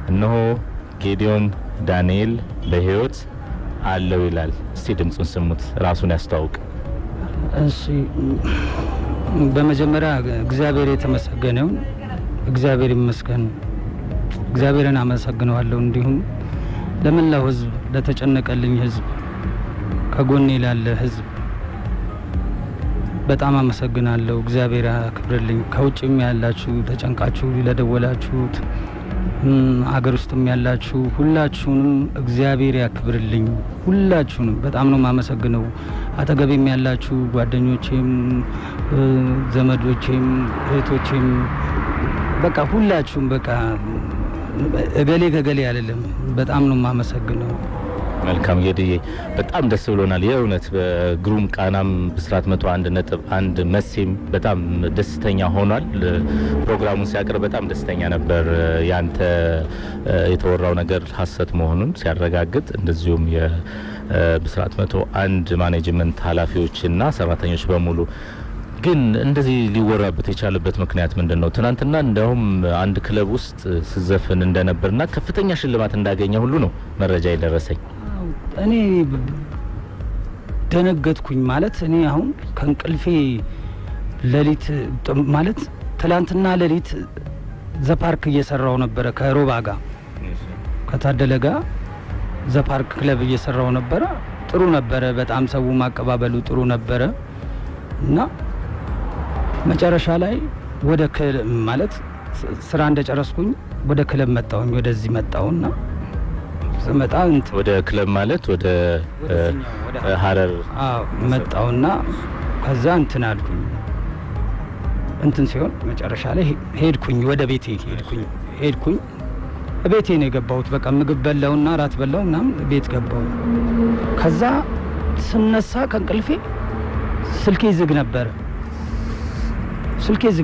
እነሆ ጌዲዮን ዳንኤል በህይወት አለው ይላል። እስቲ ድምጹን ስሙት፣ ራሱን ያስተዋውቅ። እሺ በመጀመሪያ እግዚአብሔር የተመሰገነው እግዚአብሔር ይመስገን። እግዚአብሔርን አመሰግናለሁ። እንዲሁም ለመላው ህዝብ ለተጨነቀልኝ ህዝብ ከጎኔ ላለ ህዝብ በጣም አመሰግናለሁ። እግዚአብሔር ያክብርልኝ። ከውጭም ያላችሁ ተጨንቃችሁ ለደወላችሁት አገር ውስጥም ያላችሁ ሁላችሁንም እግዚአብሔር ያክብርልኝ። ሁላችሁንም በጣም ነው ማመሰግነው። አጠገቤም ያላችሁ ጓደኞቼም ዘመዶቼም እህቶቼም በቃ ሁላችሁም በቃ እገሌ ከገሌ አይደለም በጣም ነው ማመሰግነው። መልካም ጌዲዬ በጣም ደስ ብሎናል። የእውነት በግሩም ቃናም ብስራት 101.1 መሴም በጣም ደስተኛ ሆኗል። ፕሮግራሙን ሲያቀርብ በጣም ደስተኛ ነበር። ያንተ የተወራው ነገር ሐሰት መሆኑን ሲያረጋግጥ እንደዚሁም የብስራት 101 ማኔጅመንት ኃላፊዎችና ሰራተኞች በሙሉ ግን እንደዚህ ሊወራበት የቻለበት ምክንያት ምንድነው? ትናንትና እንደውም አንድ ክለብ ውስጥ ሲዘፈን እንደነበርና ከፍተኛ ሽልማት እንዳገኘ ሁሉ ነው መረጃ የደረሰኝ። እኔ ደነገጥኩኝ። ማለት እኔ አሁን ከንቅልፌ ሌሊት ማለት ትላንትና ሌሊት ዘፓርክ እየሰራው ነበር ከሮባ ጋር ከታደለ ጋር ዘፓርክ ክለብ እየሰራው ነበር። ጥሩ ነበር በጣም ሰው ማቀባበሉ ጥሩ ነበር እና መጨረሻ ላይ ወደ ማለት ስራ እንደጨረስኩኝ ወደ ክለብ መጣሁኝ። ወደዚህ መጣውና ስመጣ ወደ ክለብ ማለት ወደ ሐረር መጣውና ከዛ እንትን አልኩኝ። እንትን ሲሆን መጨረሻ ላይ ሄድኩኝ ወደ ቤቴ ሄድኩኝ ቤቴ ነው የገባሁት። በቃ ምግብ በላውና ራት በላውና ቤት ገባሁ። ከዛ ስነሳ ከንቅልፌ ስልኬ ዝግ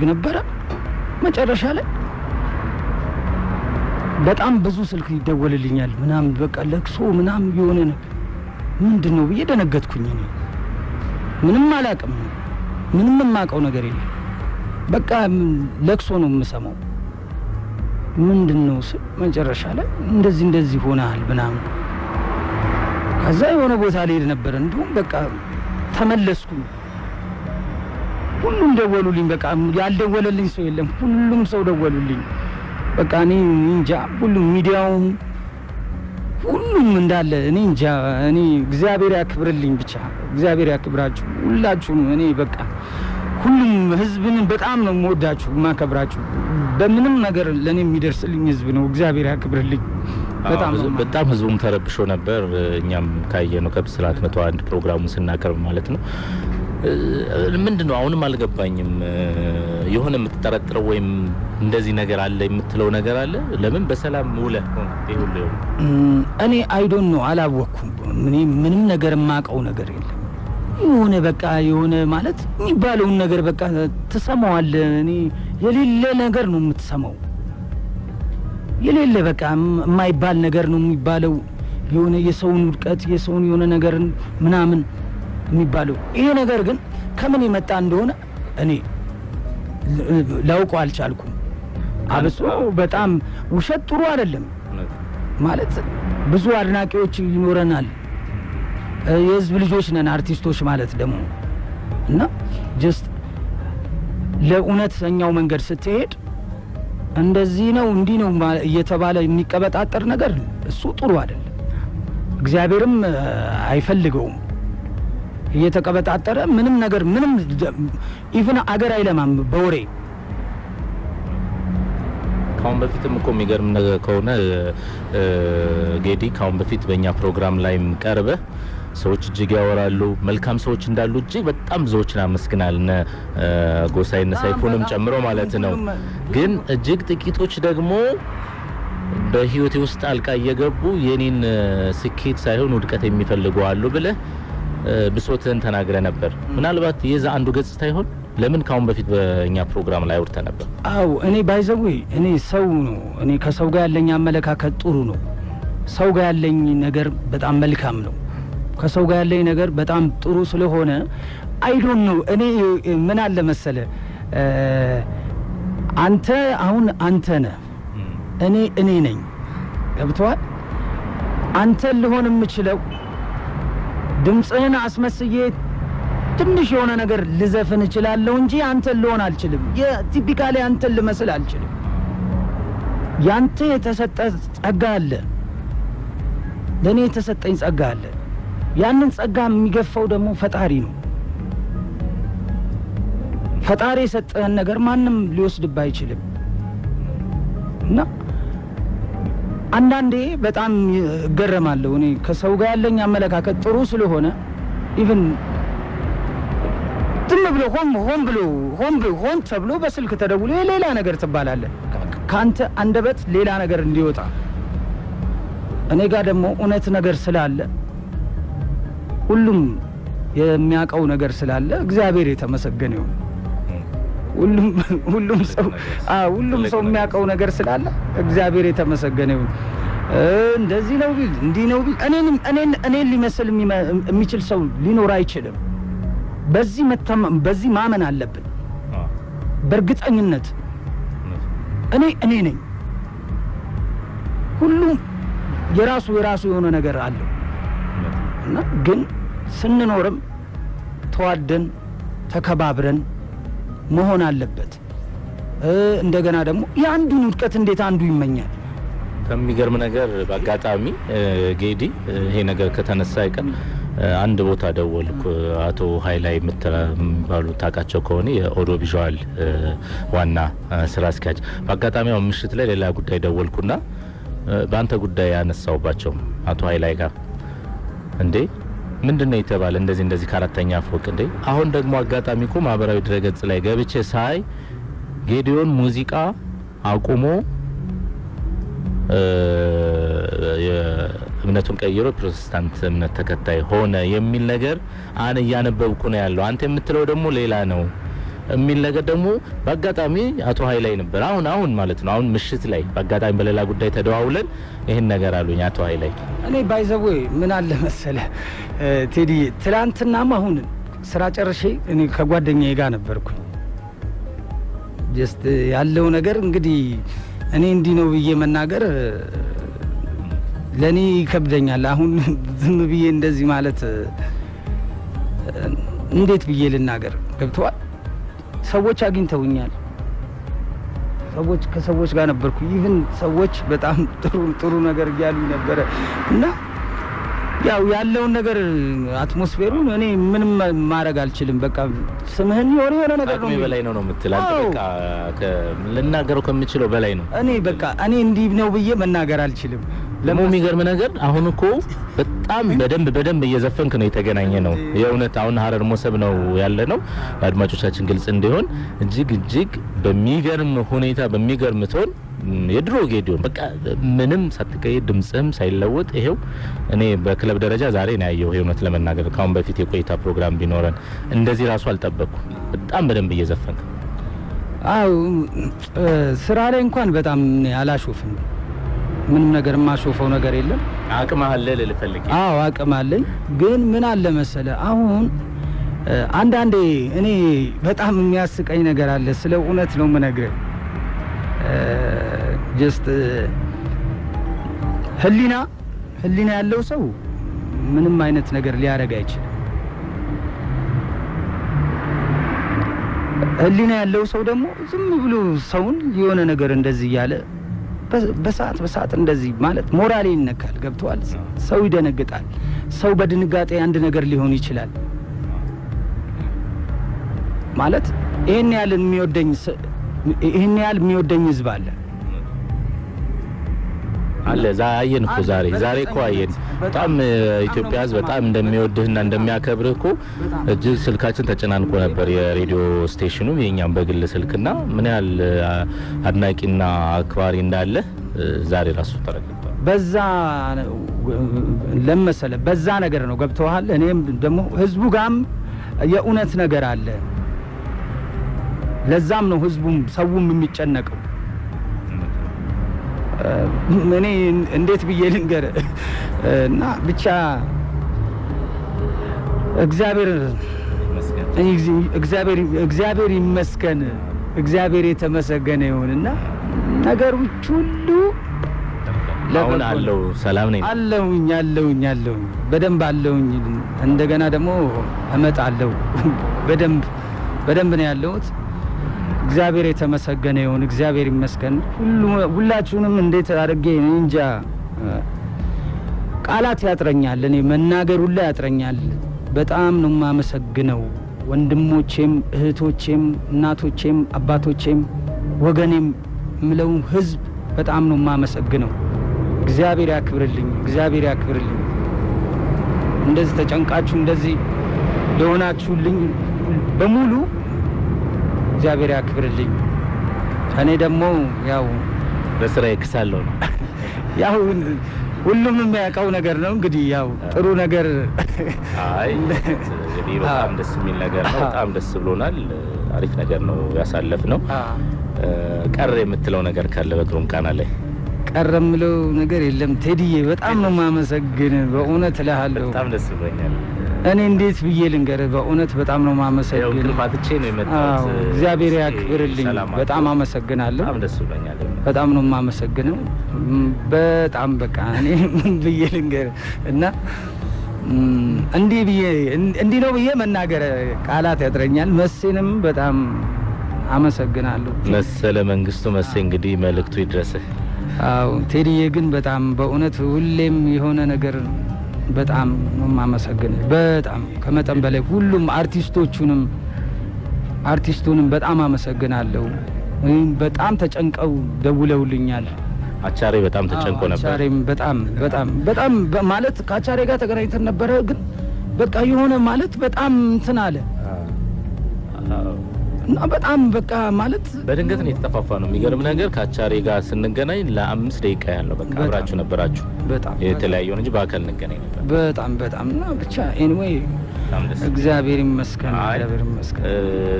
ነበር። መጨረሻ ላይ በጣም ብዙ ስልክ ይደወልልኛል ምናምን በቃ ለክሶ ምናምን የሆነ ነገር ምንድነው ብዬ ደነገጥኩኝ። እኔ ምንም አላቅም፣ ምንም የማውቀው ነገር የለም። በቃ ለክሶ ነው የምሰማው። ምንድነው መጨረሻ ላይ እንደዚህ ሆናል ምናምን። ከዛ የሆነ ቦታ ላይ ነበር እንዲሁም በቃ ተመለስኩኝ። ሁሉም ደወሉልኝ። በቃ ያልደወለልኝ ሰው የለም፣ ሁሉም ሰው ደወሉልኝ። በቃ እኔ እንጃ ሁሉም ሚዲያውም ሁሉም እንዳለ እኔ እንጃ። እኔ እግዚአብሔር ያክብርልኝ፣ ብቻ እግዚአብሔር ያክብራችሁ ሁላችሁም። እኔ በቃ ሁሉም ህዝብን በጣም ነው የምወዳችሁ ማከብራችሁ። በምንም ነገር ለኔ የሚደርስልኝ ህዝብ ነው። እግዚአብሔር ያክብርልኝ። በጣም ህዝቡም ተረብሾ ነበር። እኛም ካየነው ከብስራት 101 ፕሮግራሙን ስናቀርብ ማለት ነው። ምንድነው አሁንም አልገባኝም። የሆነ የምትጠረጥረው ወይም እንደዚህ ነገር አለ የምትለው ነገር አለ? ለምን በሰላም ውለ ይሁሉ እኔ አይ ዶንት ኖ አላወኩም። ምንም ነገር ማቀው ነገር የለም። የሆነ በቃ የሆነ ማለት የሚባለው ነገር በቃ ተሰማዋል። እኔ የሌለ ነገር ነው የምትሰማው። የሌለ በቃ የማይባል ነገር ነው የሚባለው። የሆነ የሰውን ውድቀት የሰውን የሆነ ነገር ምናምን የሚባለው። ይሄ ነገር ግን ከምን የመጣ እንደሆነ እኔ ላውቀው አልቻልኩም። አብሶ በጣም ውሸት ጥሩ አይደለም ማለት ብዙ አድናቂዎች ይኖረናል። የህዝብ ልጆች ነን አርቲስቶች ማለት ደግሞ እና ጀስት ለእውነተኛው መንገድ ስትሄድ እንደዚህ ነው እንዲህ ነው እየተባለ የሚቀበጣጠር ነገር እሱ ጥሩ አይደለም። እግዚአብሔርም አይፈልገውም። እየተቀበጣጠረ ምንም ነገር ምንም ኢቭን አገር አይለማም በወሬ። ካሁን በፊትም እኮ የሚገርም ነገር ከሆነ ጌዲ ካሁን በፊት በእኛ ፕሮግራም ላይም ቀርበ ሰዎች እጅግ ያወራሉ መልካም ሰዎች እንዳሉ እጅግ በጣም ብዙዎችን አመስግናል። ጎሳይና ሳይፎንም ጨምሮ ማለት ነው። ግን እጅግ ጥቂቶች ደግሞ በህይወቴ ውስጥ አልቃ እየገቡ የኔን ስኬት ሳይሆን ውድቀት የሚፈልጉ አሉ ብለ ብሶትን ተናግረ ነበር። ምናልባት የዛ አንዱ ገጽታ ይሆን? ለምን ካሁን በፊት በእኛ ፕሮግራም ላይ አውርተ ነበር? አው እኔ ባይዘው እኔ ሰው ነው። እኔ ከሰው ጋር ያለኝ አመለካከት ጥሩ ነው። ሰው ጋር ያለኝ ነገር በጣም መልካም ነው። ከሰው ጋር ያለኝ ነገር በጣም ጥሩ ስለሆነ አይ ዶንት ኖ እኔ ምን አለ መሰለ አንተ አሁን አንተ ነህ እኔ ነኝ ገብቷል አንተ ልሆን የምችለው ድምጽህን አስመስዬ ትንሽ የሆነ ነገር ልዘፍን እችላለሁ እንጂ አንተ ልሆን አልችልም የቲፒካሊ አንተ ልመስል አልችልም ያንተ የተሰጠ ጸጋ አለ ለኔ የተሰጠኝ ጸጋ አለ ያንን ጸጋ የሚገፋው ደግሞ ፈጣሪ ነው ፈጣሪ የሰጠህን ነገር ማንም ሊወስድብህ አይችልም እና አንዳንዴ በጣም እገረማለሁ እኔ ከሰው ጋር ያለኝ አመለካከት ጥሩ ስለሆነ ኢቭን ዝም ብሎ ሆን ተብሎ በስልክ ተደውሎ ሌላ ነገር ትባላለህ ካንተ አንደበት ሌላ ነገር እንዲወጣ እኔ ጋር ደግሞ እውነት ነገር ስላለ ሁሉም የሚያቀው ነገር ስላለ እግዚአብሔር የተመሰገነ ይሁን ሁሉም ሰው የሚያቀው ነገር ስላለ እግዚአብሔር የተመሰገነ ይሁን እንደዚህ ነው ቢል እንዲህ ነው ቢል እኔን ሊመስል የሚችል ሰው ሊኖር አይችልም በዚህ ማመን አለብን በእርግጠኝነት እኔ ነኝ ሁሉም የራሱ የሆነ ነገር አለው እና ግን ስንኖርም ተዋደን ተከባብረን መሆን አለበት እንደገና ደግሞ ያንዱን ውድቀት እንዴት አንዱ ይመኛል ከሚገርም ነገር በአጋጣሚ ጌዲ ይሄ ነገር ከተነሳ አይቀር አንድ ቦታ ደወልኩ አቶ ሃይላይ ምትባሉ ታቃቸው ከሆነ የኦዲዮ ቪዥዋል ዋና ስራ አስኪያጅ በአጋጣሚው ምሽት ላይ ሌላ ጉዳይ ደወልኩና በአንተ ጉዳይ ያነሳውባቸው አቶ ሃይላይ ጋር እንዴ ምንድነው የተባለ እንደዚህ ከአራተኛ ፎቅ እንዴ አሁን ደግሞ አጋጣሚው ማህበራዊ ድረገጽ ላይ ገብቼ ሳይ ጌዲዮን ሙዚቃ አቁሞ እምነቱን ቀይሮ ፕሮቴስታንት እምነት ተከታይ ሆነ የሚል ነገር ያነበብኩ ነው ያለው አንተ የምትለው ደግሞ ሌላ ነው የሚል ነገር ደግሞ በአጋጣሚ አቶ ሃይላይ ነበር አሁን ማለት ነው አሁን ምሽት ላይ በአጋጣሚ በሌላ ጉዳይ ተደዋውለን ይሄን ነገር አሉኝ አቶ ሃይላይ እኔ ባይዘው ምን አለ መሰለ ቴዲ ትላንትናም አሁን ስራ ጨርሼ እኔ ከጓደኛዬ ጋር ነበርኩ ጀስት ያለው ነገር እንግዲህ እኔ እንዲህ ነው ብዬ መናገር ለኔ ይከብደኛል አሁን ዝም ብዬ እንደዚህ ማለት እንዴት ብዬ ልናገር ገብቷል ሰዎች አግኝተውኛል ከሰዎች ጋር ነበርኩ ኢቭን ሰዎች በጣም ጥሩ ነገር ያሉ ነበር እና ያው ያለው ነገር አትሞስፌሩን እኔ ምንም ማረግ አልችልም በቃ ስምህን የሆነ ነገር ነው በላይ ነው የምትላል በቃ ለናገረው ከመችለው በላይ ነው እኔ እንዲህ ነው ብዬ መናገር አልችልም ለሚገርም ነገር አሁን እኮ በጣም በደንብ እየዘፈንክ ነው የተገናኘ ነው የእውነት አሁን ሀረር ሞሰብ ነው ያለ ነው አድማጮቻችን ግልጽ እንዲሆን እጅግ በሚገርም ሁኔታ በሚገርም ቶን የድሮ ጌዲዮን በቃ ምንም ሳትቀይር ድምጽም ሳይለወጥ ይሄው እኔ በክለብ ደረጃ ዛሬ ነው ያየው የእውነት ለመናገር ካሁን በፊት የቆይታ ፕሮግራም ቢኖረን እንደዚህ ራሱ አልጠበቅኩ በጣም በደንብ እየዘፈንክ ስራ ላይ እንኳን በጣም አላሾፍም ምንም ነገር ማሾፈው ነገር የለም አቅም አለ ለልፈልግ አቅም አለኝ ግን ምን አለ መሰለ አሁን አንዳንዴ እኔ በጣም የሚያስቀኝ ነገር አለ ስለ እውነት ነው ምነግርህ ጀስት ህሊና ያለው ሰው ምንም አይነት ነገር ሊያረጋ አይችልም ህሊና ያለው ሰው ደግሞ ዝም ብሎ ሰውን የሆነ ነገር እንደዚህ ያለ በሰዓት እንደዚህ ማለት ሞራል ይነካል ገብቷል ሰው ይደነግጣል ሰው በድንጋጤ አንድ ነገር ሊሆን ይችላል ማለት ይሄን ያህል የሚወደኝ ህዝብ አለ ዛሬን እኮ ዛሬ እኮ አየን በጣም ኢትዮጵያ ህዝብ በጣም እንደሚወድህና እንደሚያከብርህ እኮ እጅግ ስልካችን ተጨናንቆ ነበር የሬዲዮ ስቴሽኑ የኛም በግል ስልክና ምን ያህል አድናቂና አክባሪ እንዳለ ዛሬ ራሱ ተረጋግጧል በዛ ለመሰለ በዛ ነገር ነው ገብተዋል እኔም ደግሞ ህዝቡ ጋም የኡነት ነገር አለ ለዛም ነው ህዝቡም ሰውም የሚጨነቀው እኔ እንዴት ብዬ ልንገር እና ብቻ እግዚአብሔር ይመስገን እግዚአብሔር የተመሰገነ ይሁንና ነገሮች ሁሉ አሁን አለው ሰላም ነኝ አለውኝ በደንብ አለውኝ እንደገና ደግሞ እመጣለሁ በደንብ ነው ያለሁት እግዚአብሔር የተመሰገነ ይሁን እግዚአብሔር ይመስገን ሁላችሁንም እንዴት አድርጌ እንጃ ቃላት ያጥረኛል እኔ መናገር ሁሉ ያጥረኛል በጣም ነው ማመሰግነው ወንድሞቼም እህቶቼም እናቶቼም አባቶቼም ወገኔም ምለው ህዝብ በጣም ነው ማመሰግነው እግዚአብሔር ያክብርልኝ እንደዚህ ተጨንቃችሁ እንደዚህ ለሆናችሁልኝ በሙሉ እግዚአብሔር ያክብርልኝ እኔ ደግሞ ያው በስራ ይክሳለሁ ነው ያው ሁሉም የሚያውቀው ነገር ነው እንግዲህ ያው ጥሩ ነገር አይ እንግዲህ በጣም ደስ የሚል ነገር ነው በጣም ደስ ብሎናል አሪፍ ነገር ነው ያሳለፍነው ቀረ የምትለው ነገር ካለ በግሩም ቃና ላይ ቀረ የምለው ነገር የለም ቴዲዬ በጣም ነው ማመሰግን በእውነት እልሃለሁ በጣም ደስ ብሎኛል እኔ እንዴት ብዬ ልንገርህ በእውነት በጣም ነው ማመሰግን ግልፋትቼ ነው የመጣሁት እግዚአብሔር ያክብርልኝ በጣም አመሰግናለሁ በጣም ደስ ብሎኛል በጣም ነው ማመሰግነው በጣም በቃ እኔ ብዬ ልንገርህ እና እንዲህ ነው ብዬ መናገር ቃላት ያጥረኛል መሴንም በጣም አመሰግናለሁ መሰለ መንግስቱ መሴ እንግዲህ መልእክቱ ይድረስህ አው ቴዲዬ ግን በጣም በእውነት ሁሌም የሆነ ነገር በጣም ነው ማመሰግን በጣም ከመጠን በላይ ሁሉም አርቲስቱንም በጣም አመሰግናለሁ በጣም ተጨንቀው ደውለውልኛል አቻሬ በጣም ተጨንቆ ነበር አቻሬም በጣም ማለት ከአቻሬ ጋር ተገናኝተን ነበር ግን በቃ የሆነ ማለት በጣም እንትን አለ እና በጣም በቃ ማለት በድንገት ነው የተጠፋፋ ነው የሚገርም ነገር ከአቻሬ ጋር ስንገናኝ ለ5 ደቂቃ ያለው በቃ አብራችሁ ነበራችሁ በጣም የተለያየው እንጂ በአካል እንገናኝ ነበር በጣም እና ብቻ ኤኒዌይ እግዚአብሔር ይመስገን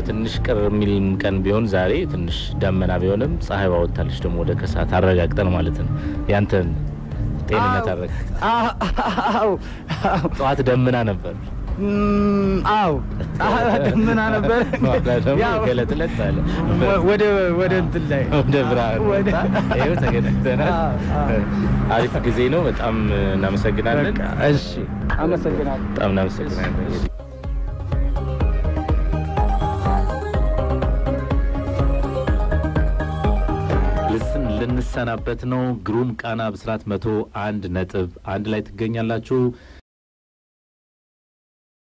ትንሽ ቅር የሚልም ቀን ቢሆን ዛሬ ትንሽ ደመና ቢሆንም ፀሐይ ባወጣለች ደግሞ ወደ ከሰዓት አረጋግጠን ማለት ነው ያንተን ጤንነት አረጋግጠን አዎ ጠዋት ደመና ነበር አው ደመና ነበር ያው ገለጥለት አለ ወደ እንትን ላይ ወደ ብርሃን ይሄው ተገናኝተናል አሪፍ ጊዜ ነው በጣም እናመሰግናለን እሺ አመሰግናለሁ በጣም እናመሰግናለን ልንሰናበት ነው ግሩም ቃና ብስራት 101.1 ላይ ትገኛላችሁ